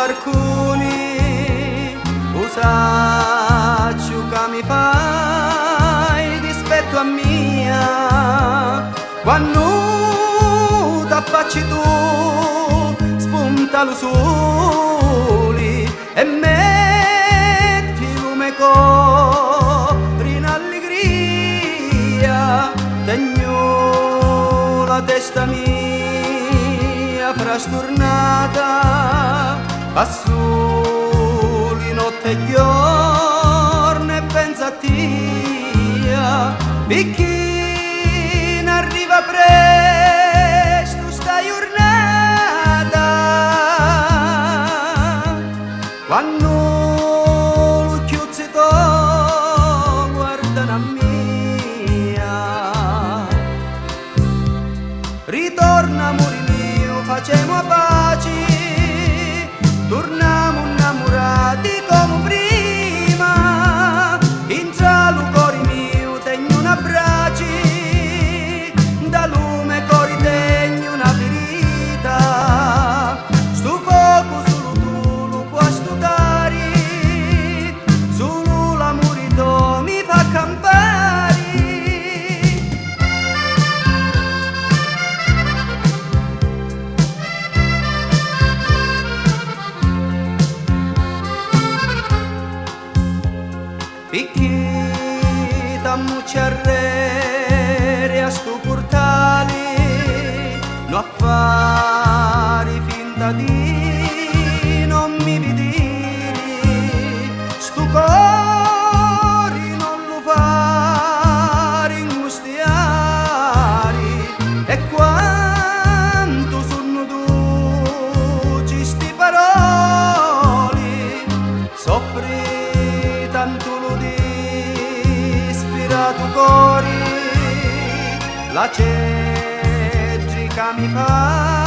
barcuni, usaccio che mi fai dispetto a mia. Quando t'affacci tu, spunta lo sole e metti lume copri in allegria. Tegno la testa mia frastornata, passo di notte e giorno e penso a te, perché arriva presto sta giornata, quando lo chiuzzi tu guardano a mia. Ritorna amore mio, facciamo a pace, torniamo innamorati come prima. Intra lo cuore mio tengo un abbraccio, da lume cuore tengo una verità. Sto fuoco solo tu lo puoi stutare, solo l'amore tuo mi fa campare. Perché t'ammo ciarrere a sto portale, non a fare finta di non mi vedere, sto cuore non lo fare angustiare, e quanto sono dolci sti parole, soffri tanto lo disperato cuore, la ceggica mi fa